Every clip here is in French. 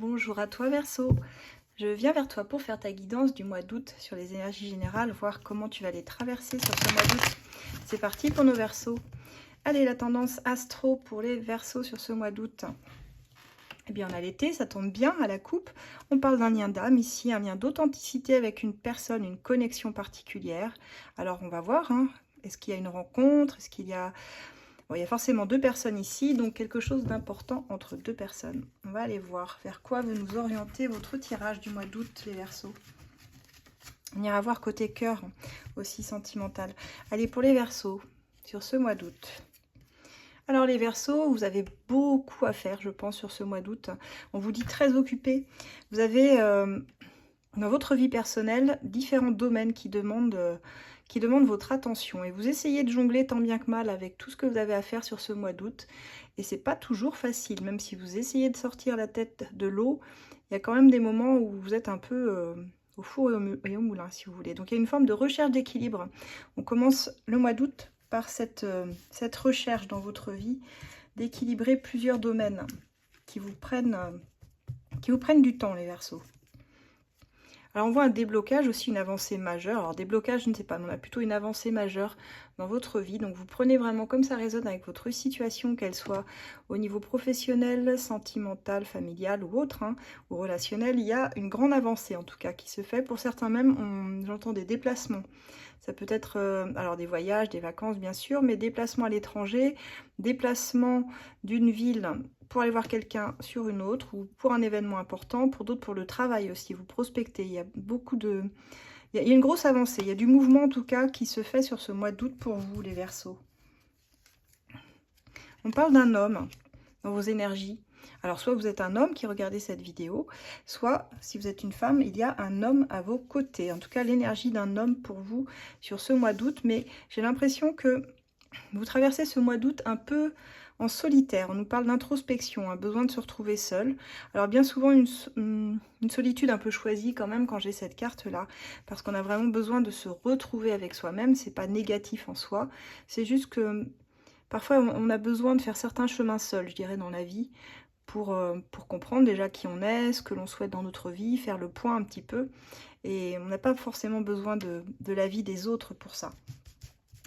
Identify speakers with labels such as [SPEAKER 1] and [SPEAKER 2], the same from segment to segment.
[SPEAKER 1] Bonjour à toi Verseau, je viens vers toi pour faire ta guidance du mois d'août sur les énergies générales, voir comment tu vas les traverser sur ce mois d'août. C'est parti pour nos Verseaux. Allez, la tendance astro pour les Verseaux sur ce mois d'août. Eh bien, on a l'été, ça tombe bien à la coupe. On parle d'un lien d'âme ici, un lien d'authenticité avec une personne, une connexion particulière. Alors, on va voir, hein, est-ce qu'il y a une rencontre, est-ce qu'il y a... Bon, il y a forcément deux personnes ici, donc quelque chose d'important entre deux personnes. On va aller voir vers quoi veut nous orienter votre tirage du mois d'août, les Verseaux. On ira voir côté cœur, aussi sentimental. Allez, pour les Verseaux, sur ce mois d'août. Alors les Verseaux, vous avez beaucoup à faire, je pense, sur ce mois d'août. On vous dit très occupé. Vous avez, dans votre vie personnelle, différents domaines qui demandent votre attention. Et vous essayez de jongler tant bien que mal avec tout ce que vous avez à faire sur ce mois d'août. Et c'est pas toujours facile, même si vous essayez de sortir la tête de l'eau, il y a quand même des moments où vous êtes un peu au four et au moulin, si vous voulez. Donc il y a une forme de recherche d'équilibre. On commence le mois d'août par cette recherche dans votre vie d'équilibrer plusieurs domaines qui vous prennent du temps, les Verseaux. Alors on voit un déblocage, aussi une avancée majeure. Alors déblocage, je ne sais pas, mais on a plutôt une avancée majeure dans votre vie. Donc vous prenez vraiment comme ça résonne avec votre situation, qu'elle soit au niveau professionnel, sentimental, familial ou autre, hein, ou relationnel. Il y a une grande avancée en tout cas qui se fait. Pour certains même, j'entends des déplacements. Ça peut être alors des voyages, des vacances bien sûr, mais déplacements à l'étranger, déplacement d'une ville pour aller voir quelqu'un sur une autre ou pour un événement important, pour d'autres pour le travail aussi, vous prospectez. Il y a beaucoup de... Il y a une grosse avancée, il y a du mouvement en tout cas qui se fait sur ce mois d'août pour vous les Verseaux. On parle d'un homme dans vos énergies. Alors soit vous êtes un homme qui regardez cette vidéo, soit si vous êtes une femme, il y a un homme à vos côtés. En tout cas l'énergie d'un homme pour vous sur ce mois d'août, mais j'ai l'impression que vous traversez ce mois d'août un peu en solitaire. On nous parle d'introspection, un besoin de se retrouver seul. Alors bien souvent une solitude un peu choisie quand même quand j'ai cette carte-là, parce qu'on a vraiment besoin de se retrouver avec soi-même. C'est pas négatif en soi, c'est juste que parfois on a besoin de faire certains chemins seuls, je dirais, dans la vie, pour comprendre déjà qui on est, ce que l'on souhaite dans notre vie, faire le point un petit peu. Et on n'a pas forcément besoin de l'avis des autres pour ça.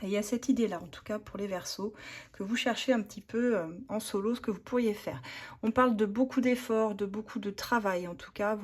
[SPEAKER 1] Et il y a cette idée-là, en tout cas pour les Verseaux, que vous cherchez un petit peu en solo ce que vous pourriez faire. On parle de beaucoup d'efforts, de beaucoup de travail, en tout cas.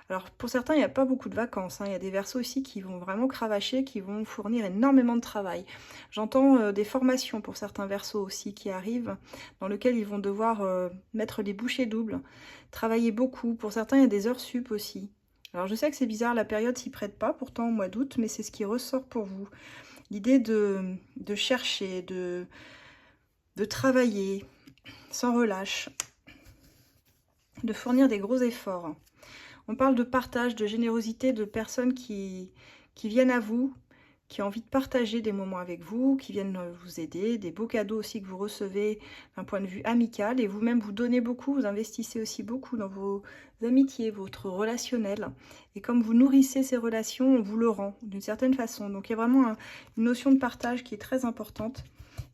[SPEAKER 1] Alors pour certains, il n'y a pas beaucoup de vacances, hein. Il y a des Verseaux aussi qui vont vraiment cravacher, qui vont fournir énormément de travail. J'entends des formations pour certains Verseaux aussi qui arrivent, dans lesquelles ils vont devoir mettre les bouchées doubles, travailler beaucoup. Pour certains, il y a des heures sup aussi. Alors je sais que c'est bizarre, la période s'y prête pas, pourtant au mois d'août, mais c'est ce qui ressort pour vous. L'idée de chercher, de travailler sans relâche, de fournir des gros efforts. On parle de partage, de générosité, de personnes qui viennent à vous, qui ont envie de partager des moments avec vous, qui viennent vous aider, des beaux cadeaux aussi que vous recevez d'un point de vue amical, et vous-même vous donnez beaucoup, vous investissez aussi beaucoup dans vos amitiés, votre relationnel, et comme vous nourrissez ces relations, on vous le rend d'une certaine façon. Donc il y a vraiment une notion de partage qui est très importante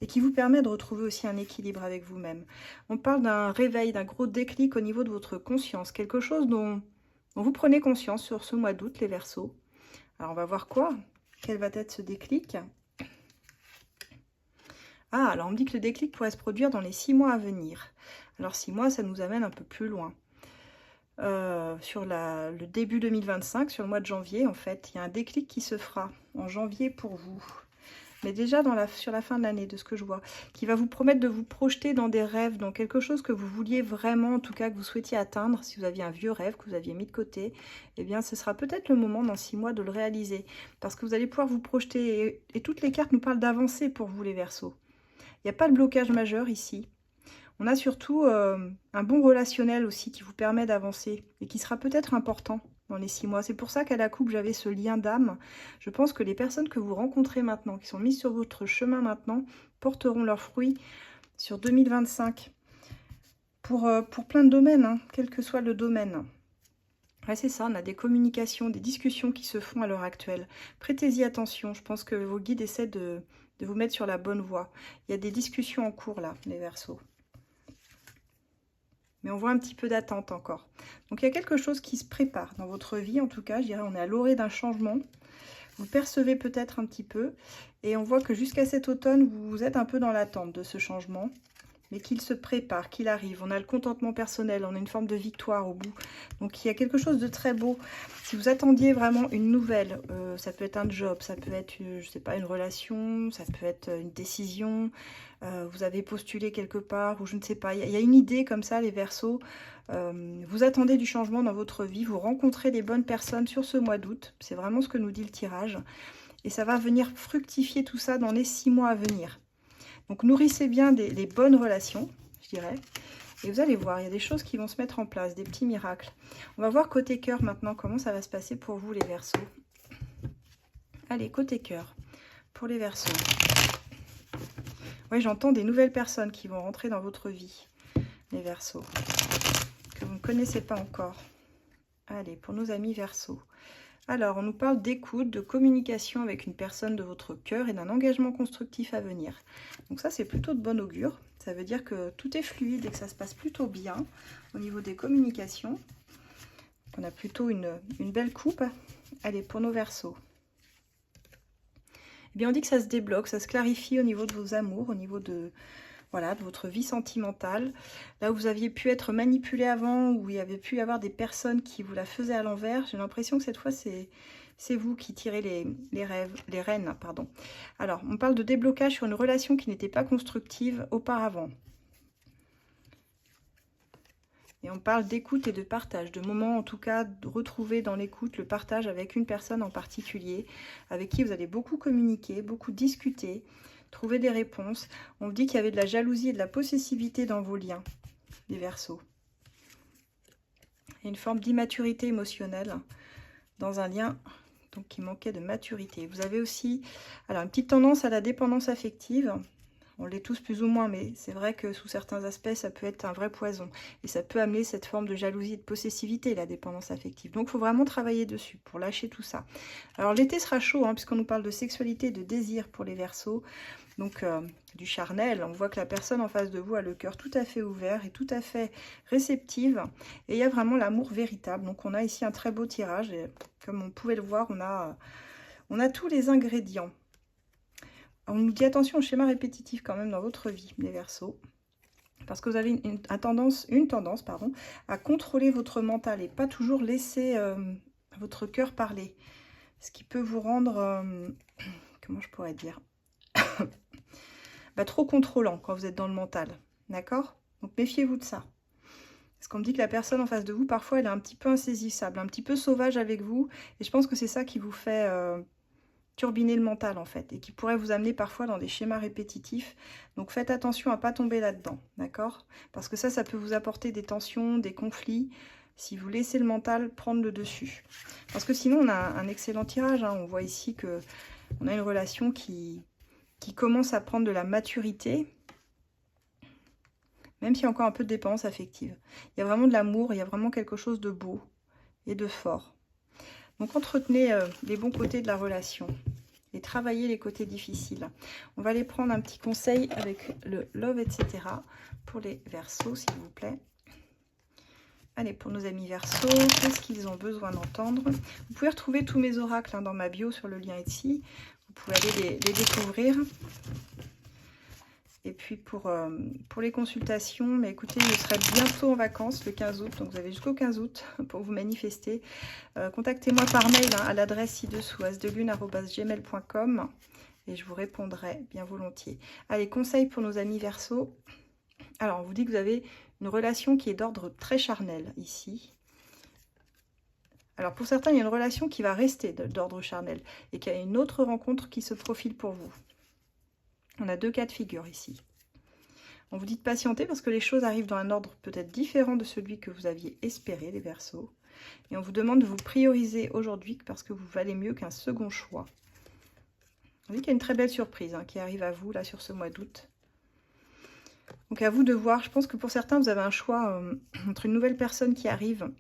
[SPEAKER 1] et qui vous permet de retrouver aussi un équilibre avec vous-même. On parle d'un réveil, d'un gros déclic au niveau de votre conscience, quelque chose dont vous prenez conscience sur ce mois d'août, les Verseaux. Alors on va voir quoi? Quel va être ce déclic? Ah, alors on me dit que le déclic pourrait se produire dans les 6 mois à venir. Alors 6 mois, ça nous amène un peu plus loin. Sur le début 2025, sur le mois de janvier, en fait, il y a un déclic qui se fera en janvier pour vous. Mais déjà sur la fin de l'année, de ce que je vois, qui va vous promettre de vous projeter dans des rêves, dans quelque chose que vous vouliez vraiment, en tout cas que vous souhaitiez atteindre. Si vous aviez un vieux rêve que vous aviez mis de côté, eh bien ce sera peut-être le moment dans 6 mois de le réaliser. Parce que vous allez pouvoir vous projeter, et toutes les cartes nous parlent d'avancer pour vous les Verseaux. Il n'y a pas de blocage majeur ici. On a surtout un bon relationnel aussi qui vous permet d'avancer et qui sera peut-être important dans les 6 mois. C'est pour ça qu'à la coupe, j'avais ce lien d'âme. Je pense que les personnes que vous rencontrez maintenant, qui sont mises sur votre chemin maintenant, porteront leurs fruits sur 2025 pour plein de domaines, hein, quel que soit le domaine. Ouais, c'est ça, on a des communications, des discussions qui se font à l'heure actuelle. Prêtez-y attention, je pense que vos guides essaient de vous mettre sur la bonne voie. Il y a des discussions en cours là, les Verseaux. Mais on voit un petit peu d'attente encore. Donc il y a quelque chose qui se prépare dans votre vie, en tout cas, je dirais on est à l'orée d'un changement. Vous percevez peut-être un petit peu. Et on voit que jusqu'à cet automne, vous êtes un peu dans l'attente de ce changement. Mais qu'il se prépare, qu'il arrive. On a le contentement personnel, on a une forme de victoire au bout. Donc il y a quelque chose de très beau. Si vous attendiez vraiment une nouvelle, ça peut être un job, ça peut être, je sais pas, une relation, ça peut être une décision, vous avez postulé quelque part, ou je ne sais pas. Il y a une idée comme ça, les Verseaux. Vous attendez du changement dans votre vie, vous rencontrez des bonnes personnes sur ce mois d'août. C'est vraiment ce que nous dit le tirage. Et ça va venir fructifier tout ça dans les 6 mois à venir. Donc nourrissez bien les bonnes relations, je dirais. Et vous allez voir, il y a des choses qui vont se mettre en place, des petits miracles. On va voir côté cœur maintenant, comment ça va se passer pour vous les Verseaux. Allez, côté cœur, pour les Verseaux. Oui, j'entends des nouvelles personnes qui vont rentrer dans votre vie, les Verseaux, que vous ne connaissez pas encore. Allez, pour nos amis Verseaux. Alors, on nous parle d'écoute, de communication avec une personne de votre cœur et d'un engagement constructif à venir. Donc ça, c'est plutôt de bon augure. Ça veut dire que tout est fluide et que ça se passe plutôt bien au niveau des communications. On a plutôt une belle coupe. Allez, pour nos Verseaux. Eh bien, on dit que ça se débloque, ça se clarifie au niveau de vos amours, au niveau de... Voilà, de votre vie sentimentale. Là où vous aviez pu être manipulé avant, où il y avait pu y avoir des personnes qui vous la faisaient à l'envers, j'ai l'impression que cette fois, c'est vous qui tirez les rênes. Pardon. Alors, on parle de déblocage sur une relation qui n'était pas constructive auparavant. Et on parle d'écoute et de partage, de moments en tout cas de retrouver dans l'écoute le partage avec une personne en particulier, avec qui vous allez beaucoup communiquer, beaucoup discuter, trouver des réponses. On vous dit qu'il y avait de la jalousie et de la possessivité dans vos liens, les Verseaux. Il y a une forme d'immaturité émotionnelle dans un lien donc, qui manquait de maturité. Vous avez aussi alors, une petite tendance à la dépendance affective. On l'est tous plus ou moins, mais c'est vrai que sous certains aspects, ça peut être un vrai poison. Et ça peut amener cette forme de jalousie et de possessivité, la dépendance affective. Donc, il faut vraiment travailler dessus pour lâcher tout ça. Alors, l'été sera chaud, hein, puisqu'on nous parle de sexualité et de désir pour les Verseaux. Donc, du charnel. On voit que la personne en face de vous a le cœur tout à fait ouvert et tout à fait réceptive. Et il y a vraiment l'amour véritable. Donc, on a ici un très beau tirage. Et comme on pouvait le voir, on a tous les ingrédients. On nous dit attention au schéma répétitif quand même dans votre vie, les Verseaux. Parce que vous avez une tendance à contrôler votre mental et pas toujours laisser votre cœur parler. Ce qui peut vous rendre, comment je pourrais dire, trop contrôlant quand vous êtes dans le mental. D'accord? Donc méfiez-vous de ça. Parce qu'on me dit que la personne en face de vous, parfois, elle est un petit peu insaisissable, un petit peu sauvage avec vous. Et je pense que c'est ça qui vous fait... turbiner le mental en fait, et qui pourrait vous amener parfois dans des schémas répétitifs. Donc faites attention à ne pas tomber là-dedans, d'accord? Parce que ça peut vous apporter des tensions, des conflits, si vous laissez le mental prendre le dessus. Parce que sinon on a un excellent tirage, hein. On voit ici que on a une relation qui commence à prendre de la maturité, même s'il y a encore un peu de dépendance affective. Il y a vraiment de l'amour, il y a vraiment quelque chose de beau et de fort. Donc entretenez les bons côtés de la relation et travaillez les côtés difficiles. On va aller prendre un petit conseil avec le love, etc. pour les Verseaux, s'il vous plaît. Allez, pour nos amis Verseaux, qu'est-ce qu'ils ont besoin d'entendre? Vous pouvez retrouver tous mes oracles hein, dans ma bio sur le lien ici. Vous pouvez aller les découvrir. Et puis pour les consultations, mais écoutez, je serai bientôt en vacances le 15 août, donc vous avez jusqu'au 15 août pour vous manifester. Contactez-moi par mail hein, à l'adresse ci-dessous, asdelune@gmail.com, et je vous répondrai bien volontiers. Allez, conseil pour nos amis Verseaux. Alors, on vous dit que vous avez une relation qui est d'ordre très charnel ici. Alors, pour certains, il y a une relation qui va rester d'ordre charnel et qu'il y a une autre rencontre qui se profile pour vous. On a deux cas de figure ici. On vous dit de patienter parce que les choses arrivent dans un ordre peut-être différent de celui que vous aviez espéré, les Verseaux. Et on vous demande de vous prioriser aujourd'hui parce que vous valez mieux qu'un second choix. On dit qu'il y a une très belle surprise hein, qui arrive à vous là sur ce mois d'août. Donc à vous de voir. Je pense que pour certains, vous avez un choix entre une nouvelle personne qui arrive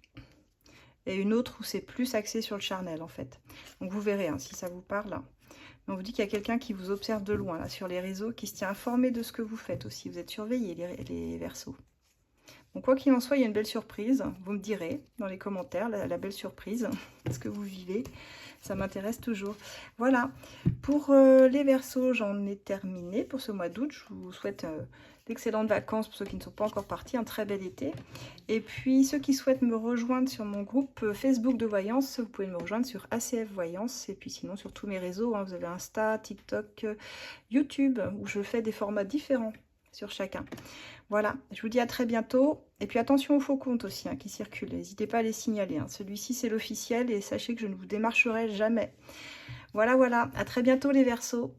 [SPEAKER 1] et une autre où c'est plus axé sur le charnel en fait. Donc vous verrez hein, si ça vous parle. On vous dit qu'il y a quelqu'un qui vous observe de loin là sur les réseaux, qui se tient informé de ce que vous faites aussi. Vous êtes surveillés les Verseaux. Donc quoi qu'il en soit, il y a une belle surprise. Vous me direz dans les commentaires la belle surprise, ce que vous vivez. Ça m'intéresse toujours. Voilà, pour les Verseaux, j'en ai terminé pour ce mois d'août. Je vous souhaite d'excellentes vacances pour ceux qui ne sont pas encore partis, un très bel été. Et puis ceux qui souhaitent me rejoindre sur mon groupe Facebook de voyance, vous pouvez me rejoindre sur ACF Voyance. Et puis sinon sur tous mes réseaux, hein, vous avez Insta, TikTok, YouTube, où je fais des formats différents sur chacun. Voilà, je vous dis à très bientôt. Et puis attention aux faux comptes aussi hein, qui circulent. N'hésitez pas à les signaler. Hein. Celui-ci, c'est l'officiel et sachez que je ne vous démarcherai jamais. Voilà, voilà. À très bientôt les Verseaux.